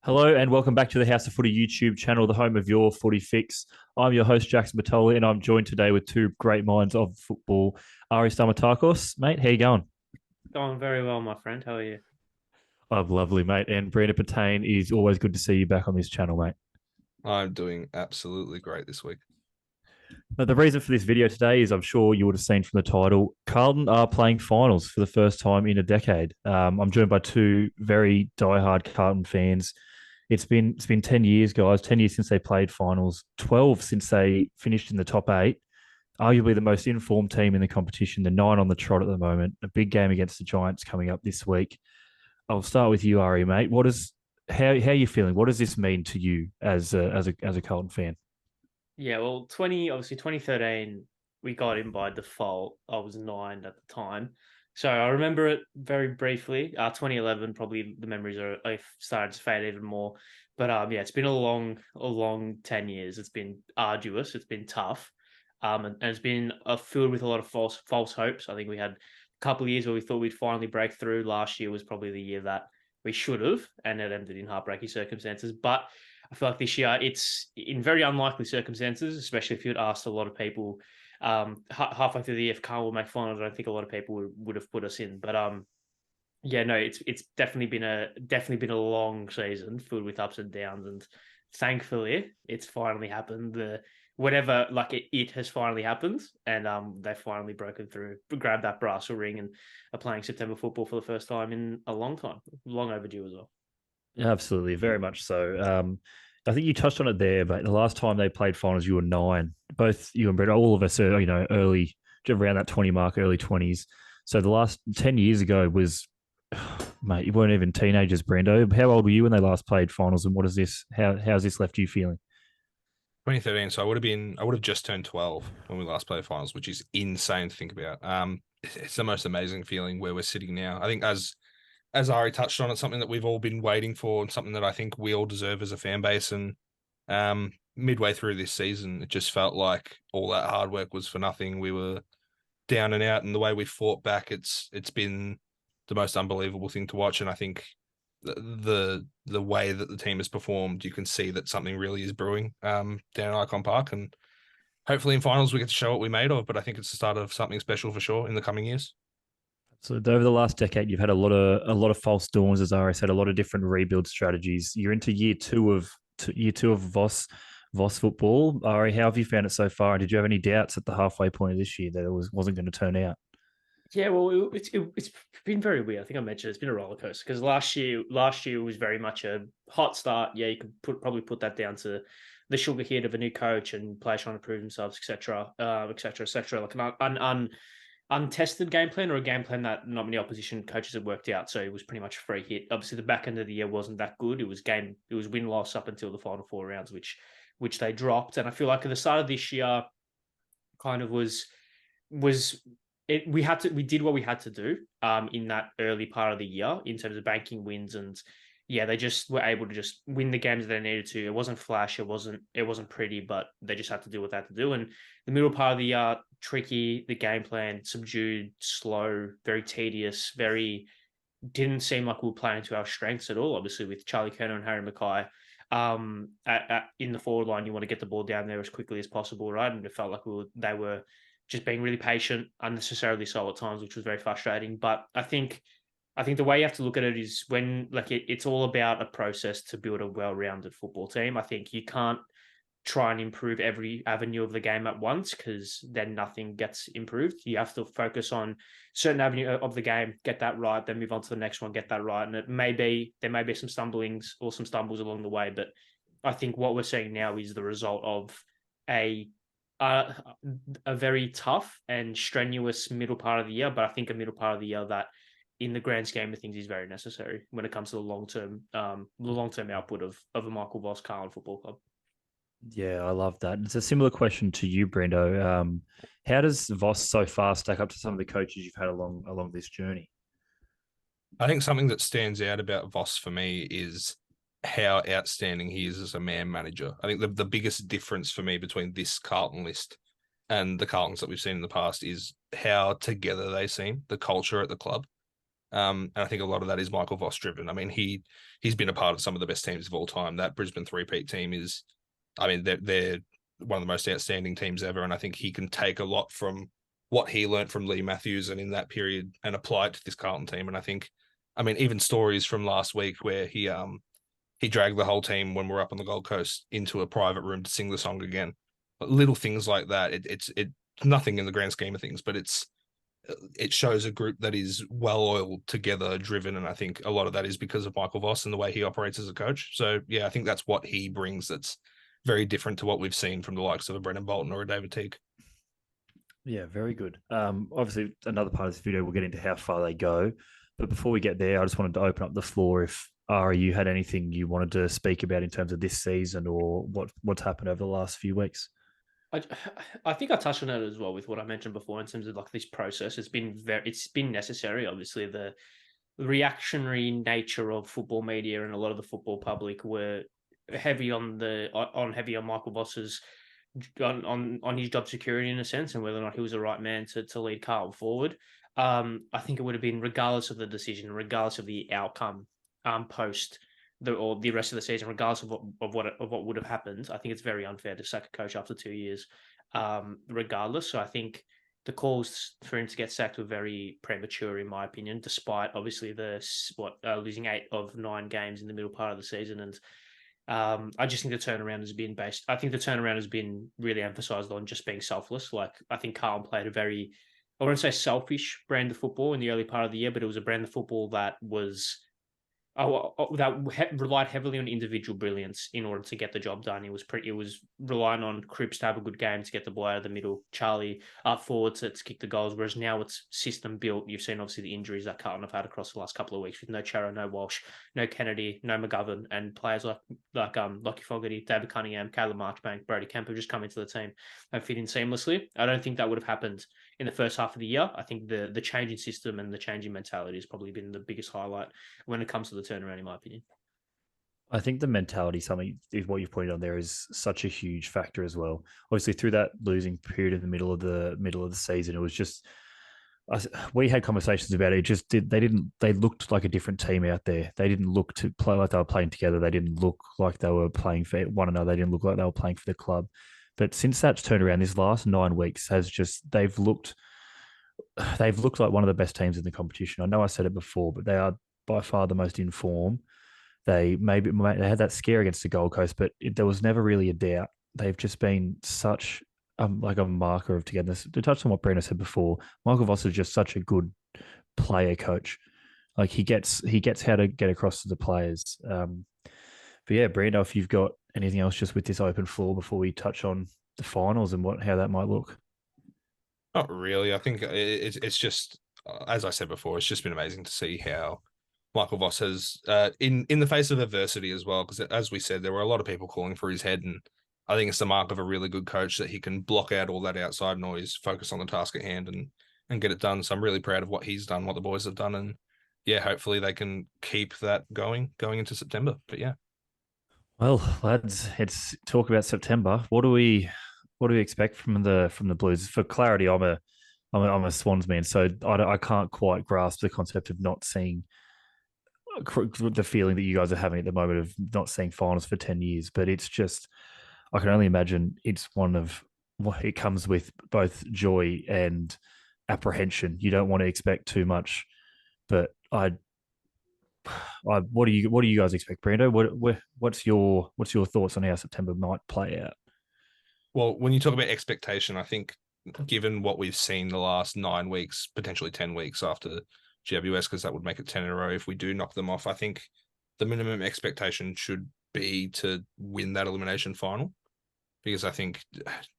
Hello and welcome back to the House of Footy YouTube channel, the home of your footy fix. I'm your host, Jakson Bertoli, and I'm joined today with two great minds of football, Ari Stamatakos. Mate, how you going? Going very well, my friend. How are you? I'm lovely, mate. And Brandon Patane, is always good to see you back on this channel, mate. I'm doing absolutely great this week. Now, the reason for this video today is I'm sure you would have seen from the title, Carlton are playing finals for the first time in a decade. I'm joined by two very diehard Carlton fans. It's been 10 years, guys. 10 years since they played finals. 12 since they finished in the top eight. Arguably the most informed team in the competition. The nine on the trot at the moment. A big game against the Giants coming up this week. I'll start with you, Ari, mate. How are you feeling? What does this mean to you as a Carlton fan? Yeah, well, 2013, we got in by default. I was 9 at the time. So I remember it very briefly. 2011, probably the memories are started to fade even more. But yeah, it's been a long 10 years. It's been arduous. It's been tough. And it's been filled with a lot of false hopes. I think we had a couple of years where we thought we'd finally break through. Last year was probably the year that we should have, and it ended in heartbreaking circumstances. But I feel like this year it's in very unlikely circumstances, especially if you'd asked a lot of people halfway through the year if Carl will make finals. I don't think a lot of people would have put us in, but yeah, no, it's definitely been a long season filled with ups and downs, and thankfully it's finally happened. It has finally happened, and they've finally broken through, grabbed that brass ring, and are playing September football for the first time in a long time, long overdue as well. Absolutely, very much so. I think you touched on it there, but the last time they played finals, you were nine. Both you and Brett, all of us are, early, around that 20 mark, early 20s. So the last 10 years ago was, mate, you weren't even teenagers, Brando. How old were you when they last played finals, and how's this left you feeling? 2013, so I would have just turned 12 when we last played finals, which is insane to think about. It's the most amazing feeling where we're sitting now. I think as Ari touched on, it's something that we've all been waiting for, and something that I think we all deserve as a fan base. And midway through this season, it just felt like all that hard work was for nothing. We were down and out, and the way we fought back, it's been the most unbelievable thing to watch. And I think the way that the team has performed, you can see that something really is brewing down in Icon Park, and hopefully in finals we get to show what we made of. But I think it's the start of something special for sure in the coming years. So over the last decade, you've had a lot of false dawns, as Ari said, a lot of different rebuild strategies. You're into year two of Voss football. Ari, how have you found it so far? Did you have any doubts at the halfway point of this year that wasn't going to turn out? Yeah, well, it's been very weird. I think I mentioned it's been a roller coaster because last year was very much a hot start. Yeah, you could probably put that down to the sugar hit of a new coach and players trying to prove themselves, etc., etc., etc. Like an untested game plan, or a game plan that not many opposition coaches had worked out. So it was pretty much a free hit. Obviously, the back end of the year wasn't that good. It was win loss up until the final four rounds, which they dropped. And I feel like at the start of this year, kind of was we did what we had to do in that early part of the year in terms of banking wins, and yeah, they just were able to just win the games that they needed to. It wasn't flash, it wasn't pretty, but they just had to do what they had to do. And the middle part of the year, tricky, the game plan subdued, slow, very tedious, very didn't seem like we were playing to our strengths at all. Obviously, with Charlie Kerner and Harry Mackay in the forward line, you want to get the ball down there as quickly as possible, right? And it felt like they were just being really patient, unnecessarily so at times, which was very frustrating. But I think the way you have to look at it is when it's all about a process to build a well-rounded football team. I think you can't try and improve every avenue of the game at once, because then nothing gets improved. You have to focus on certain avenue of the game, get that right, then move on to the next one, get that right. And there may be some stumblings or some stumbles along the way, but I think what we're seeing now is the result of a uh, a very tough and strenuous middle part of the year, but I think a middle part of the year that, in the grand scheme of things, is very necessary when it comes to the long term output of a Michael Voss Carlton Football Club. Yeah, I love that. It's a similar question to you, Brendo. How does Voss so far stack up to some of the coaches you've had along this journey? I think something that stands out about Voss for me is how outstanding he is as a man manager. I think the biggest difference for me between this Carlton list and the Carltons that we've seen in the past is how together they seem, the culture at the club. And I think a lot of that is Michael Voss driven. I mean, he's been a part of some of the best teams of all time. That Brisbane three-peat team is, I mean, they're one of the most outstanding teams ever. And I think he can take a lot from what he learnt from Lee Matthews and in that period and apply it to this Carlton team. And I think, I mean, even stories from last week where he dragged the whole team when we're up on the Gold Coast into a private room to sing the song again. But little things like that. It's nothing in the grand scheme of things, but it shows a group that is well-oiled, together, driven, and I think a lot of that is because of Michael Voss and the way he operates as a coach. So, yeah, I think that's what he brings that's very different to what we've seen from the likes of a Brendan Bolton or a David Teague. Yeah, very good. Obviously, another part of this video, we'll get into how far they go. But before we get there, I just wanted to open up the floor. If, Ari, you had anything you wanted to speak about in terms of this season or what's happened over the last few weeks? I think I touched on it as well with what I mentioned before in terms of like this process. It's been necessary. Obviously, the reactionary nature of football media and a lot of the football public were heavy on Michael Voss's on his job security in a sense, and whether or not he was the right man to lead Carlton forward. I think it would have been, regardless of the decision, regardless of the outcome, post the rest of the season, regardless of what would have happened. I think it's very unfair to sack a coach after 2 years, regardless. So I think the calls for him to get sacked were very premature, in my opinion, despite obviously losing 8 of 9 games in the middle part of the season. And I just think the turnaround has been really emphasised on just being selfless. Like, I think Carlton played a very, I wouldn't say selfish brand of football in the early part of the year, but it was a brand of football that was that relied heavily on individual brilliance in order to get the job done. It was relying on Cripps to have a good game to get the ball out of the middle, Charlie up forward to kick the goals, whereas now it's system built. You've seen obviously the injuries that Carlton have had across the last couple of weeks with no Charo, no Walsh, no Kennedy, no McGovern, and players like Lockie Fogarty, David Cunningham, Caleb Marchbank, Brody Kemp have just come into the team and fit in seamlessly. I don't think that would have happened in the first half of the year. I think the change in system and the change in mentality has probably been the biggest highlight when it comes to the turnaround, in my opinion. I think the mentality, something is what you've pointed on there, is such a huge factor as well. Obviously, through that losing period in the middle of the season, it was just we had conversations about it. They looked like a different team out there. They didn't look to play like they were playing together. They didn't look like they were playing for one another. They didn't look like they were playing for the club. But since that's turned around, this last 9 weeks they've looked like one of the best teams in the competition. I know I said it before, but they are by far the most in form. They had that scare against the Gold Coast, but there was never really a doubt. They've just been such like a marker of togetherness. To touch on what Brenda said before, Michael Voss is just such a good player coach. Like he gets how to get across to the players. But yeah, Brenda, if you've got anything else just with this open floor before we touch on the finals and how that might look. Not really. I think it's just, as I said before, it's just been amazing to see how Michael Voss has, in the face of adversity as well, because as we said, there were a lot of people calling for his head, and I think it's the mark of a really good coach that he can block out all that outside noise, focus on the task at hand, and get it done. So I'm really proud of what he's done, what the boys have done, and yeah, hopefully they can keep that going into September. But yeah. Well, lads, it's talk about September. What do we expect from the Blues? For clarity, I'm a Swans man, so I can't quite grasp the concept of not seeing the feeling that you guys are having at the moment of not seeing finals for 10 years. But it's just, I can only imagine it's one of what it comes with, both joy and apprehension. You don't want to expect too much, but what do you guys expect, Brando? What's your thoughts on how September might play out? Well, when you talk about expectation, I think given what we've seen the last 9 weeks, potentially 10 weeks after GWS, because that would make it 10 in a row if we do knock them off, I think the minimum expectation should be to win that elimination final. Because I think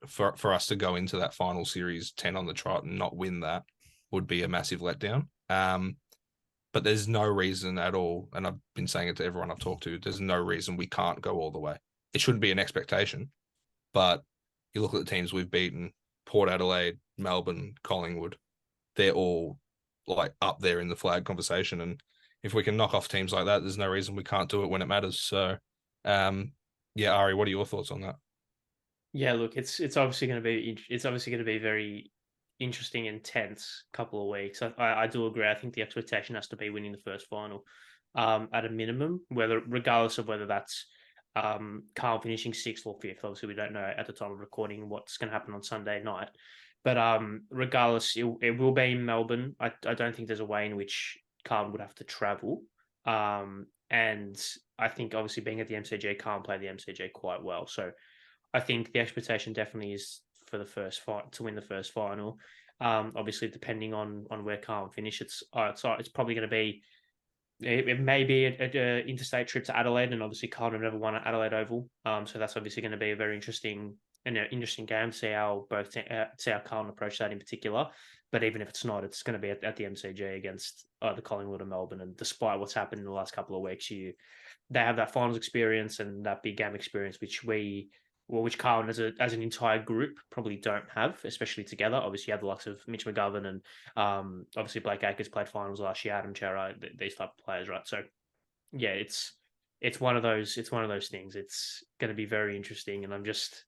for us to go into that final series 10 on the trot and not win that would be a massive letdown. But there's no reason at all, and I've been saying it to everyone I've talked to, there's no reason we can't go all the way. It shouldn't be an expectation, but you look at the teams we've beaten, Port Adelaide, Melbourne, Collingwood, they're all like up there in the flag conversation. And if we can knock off teams like that, there's no reason we can't do it when it matters. So, yeah, Ari, what are your thoughts on that? Yeah, look, it's obviously going to be very interesting and tense couple of weeks. I do agree. I think the expectation has to be winning the first final, at a minimum, regardless of whether that's Carl finishing sixth or fifth. Obviously, we don't know at the time of recording what's going to happen on Sunday night. But regardless, it will be in Melbourne. I don't think there's a way in which Carlton would have to travel. And I think obviously being at the MCG, Carlton play the MCG quite well. So I think the expectation definitely is for the first fight to win the first final. Obviously, depending on where Carlton finish, it's probably going to be. It may be an interstate trip to Adelaide, and obviously Carlton have never won at Adelaide Oval. So that's obviously going to be a very interesting game to see how Carlton approach that in particular. But even if it's not, it's going to be at the MCG against either Collingwood or Melbourne. And despite what's happened in the last couple of weeks, they have that finals experience and that big game experience, which Carlton as an entire group probably don't have, especially together. Obviously, you have the likes of Mitch McGovern and obviously Blake Acres played finals last year, Adam Chera, these type of players, right? So yeah, it's one of those things. It's going to be very interesting, and I'm just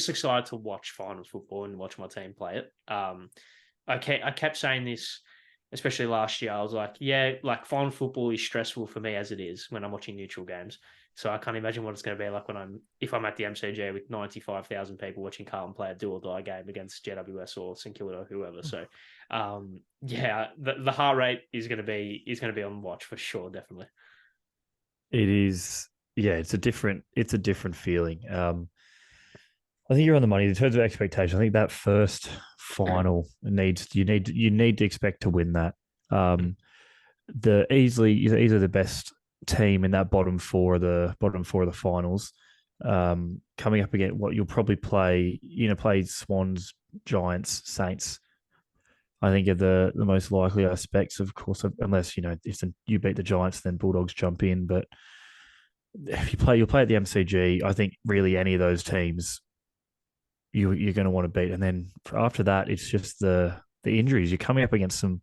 excited to watch finals football and watch my team play it. I kept saying this, especially last year. I was like, yeah, like final football is stressful for me as it is when I'm watching neutral games. So I can't imagine what it's going to be like if I'm at the MCG with 95,000 people watching Carlton play a do or die game against GWS or St Kilda or whoever. So, yeah, the heart rate is going to be on watch for sure, definitely. It is, yeah. It's a different feeling. I think you're on the money in terms of expectation. I think that first final you need to expect to win that. Easily the best team in that bottom four of the finals, coming up against what you'll probably play Swans, Giants, Saints. I think are the most likely aspects, of course, unless if you beat the Giants, then Bulldogs jump in. But if you'll play at the MCG. I think really any of those teams you're going to want to beat, and then after that, it's just the injuries. You're coming up against some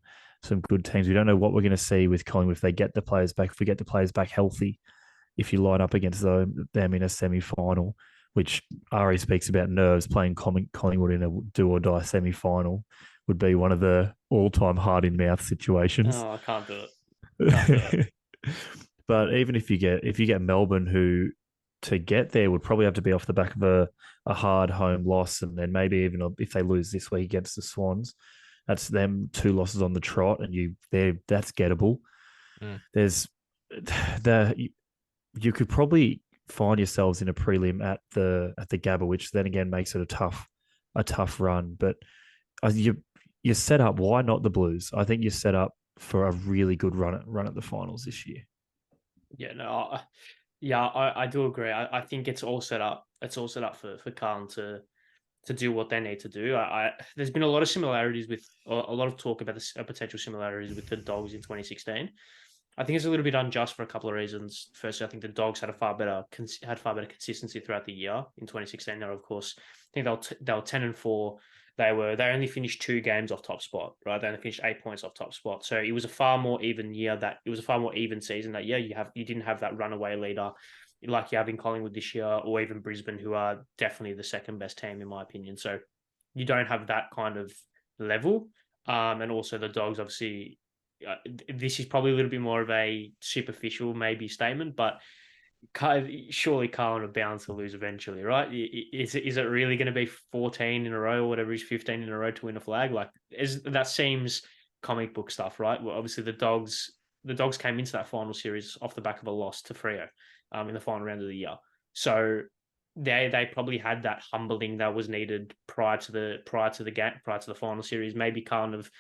good teams. We don't know what we're going to see with Collingwood if they get the players back. If we get the players back healthy, if you line up against them in a semi-final, which Ari speaks about nerves, playing Collingwood in a do-or-die semi-final would be one of the all-time hard-in-mouth situations. Oh, I can't do it. But even if you get Melbourne, who to get there would probably have to be off the back of a hard home loss, and then maybe even if they lose this week against the Swans, that's them 2 losses on the trot, and that's gettable. There's you could probably find yourselves in a prelim at the Gabba, which then again makes it a tough run. But you're set up. Why not the Blues? I think you're set up for a really good run at the finals this year. Yeah, no, I do agree. I think it's all set up. It's all set up for Carlton to do what they need to do. There's been a lot of similarities with a lot of talk about the potential similarities with the Dogs in 2016. I think it's a little bit unjust for a couple of reasons. Firstly, I think the Dogs had far better consistency throughout the year in 2016. Now, of course, I think they were 10-4. They only finished 2 games off top spot, right? They only finished 8 points off top spot. So it was a far more even year. It was a far more even season that year. You didn't have that runaway leader like you have in Collingwood this year, or even Brisbane, who are definitely the second best team in my opinion. So you don't have that kind of level. And also the Dogs, obviously, this is probably a little bit more of a superficial maybe statement, but surely Carlton are bound to lose eventually, right? Is it really going to be 14 in a row or whatever is 15 in a row to win a flag? Like, that seems comic book stuff, right? Well, obviously the Dogs came into that final series off the back of a loss to Freo in the final round of the year. So they probably had that humbling that was needed prior to the final series. Maybe kind of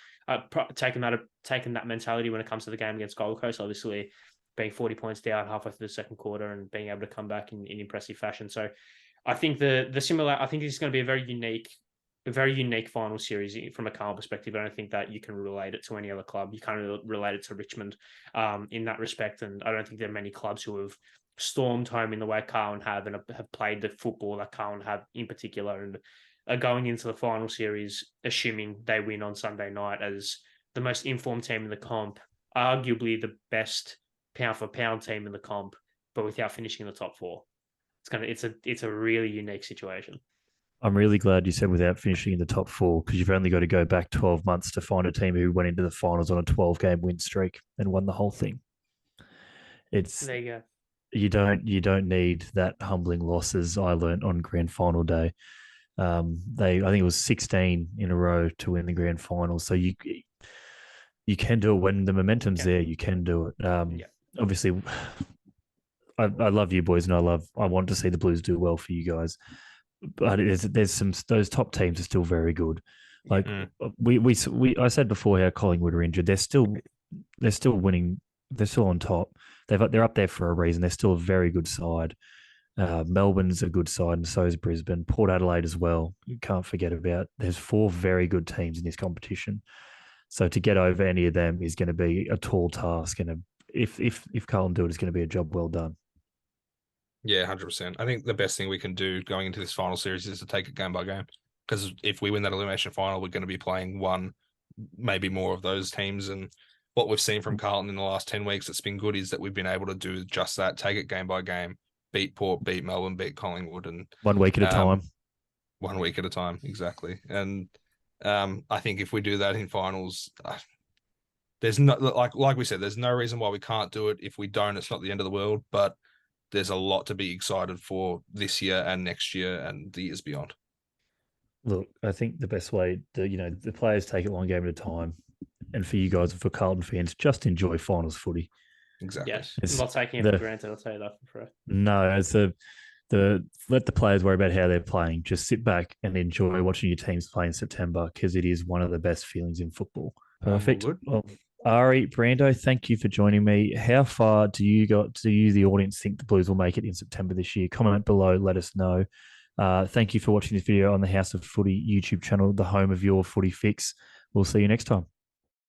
taken that mentality when it comes to the game against Gold Coast. Obviously, being 40 points down halfway through the second quarter and being able to come back in impressive fashion. So, I think I think this is going to be a very unique final series from a Carlton perspective. I don't think that you can relate it to any other club. You can't relate it to Richmond in that respect. And I don't think there are many clubs who have stormed home in the way Carlton have and have played the football that Carlton have in particular, and are going into the final series assuming they win on Sunday night as the most informed team in the comp, arguably the best pound for pound team in the comp, but without finishing in the top 4. It's a really unique situation. I'm really glad you said without finishing in the top four, because you've only got to go back 12 months to find a team who went into the finals on a 12-game win streak and won the whole thing. It's There you go. you don't need that humbling loss, as I learnt on grand final day. I think it was 16 in a row to win the grand final. So you can do it when the momentum's there. You can do it. Yeah. Obviously, I love you boys, and I want to see the Blues do well for you guys. But there's some those top teams are still very good. Like I said before, how Collingwood are injured. They're still winning. They're still on top. They're up there for a reason. They're still a very good side. Melbourne's a good side, and so is Brisbane. Port Adelaide as well. You can't forget about. There's 4 very good teams in this competition. So to get over any of them is going to be a tall task, and if Carlton do it, it's going to be a job well done. Yeah, 100%. I think the best thing we can do going into this final series is to take it game by game. Because if we win that elimination final, we're going to be playing one, maybe more of those teams. And what we've seen from Carlton in the last 10 weeks that's been good is that we've been able to do just that, take it game by game, beat Port, beat Melbourne, beat Collingwood. And 1 week at a time. 1 week at a time, exactly. And I think if we do that in finals, there's no, like we said, there's no reason why we can't do it. If we don't, it's not the end of the world. But there's a lot to be excited for this year and next year and the years beyond. Look, I think the best way the players take it one game at a time, and for you guys and for Carlton fans, just enjoy finals footy. Exactly. Yes, I'm not taking it for granted. I'll tell you that for free. No, it's let the players worry about how they're playing. Just sit back and enjoy watching your teams play in September, because it is one of the best feelings in football. Perfect. Well, Ari, Brando, thank you for joining me. How far do you, the audience, think the Blues will make it in September this year? Comment below, let us know. Thank you for watching this video on the House of Footy YouTube channel, the home of your footy fix. We'll see you next time.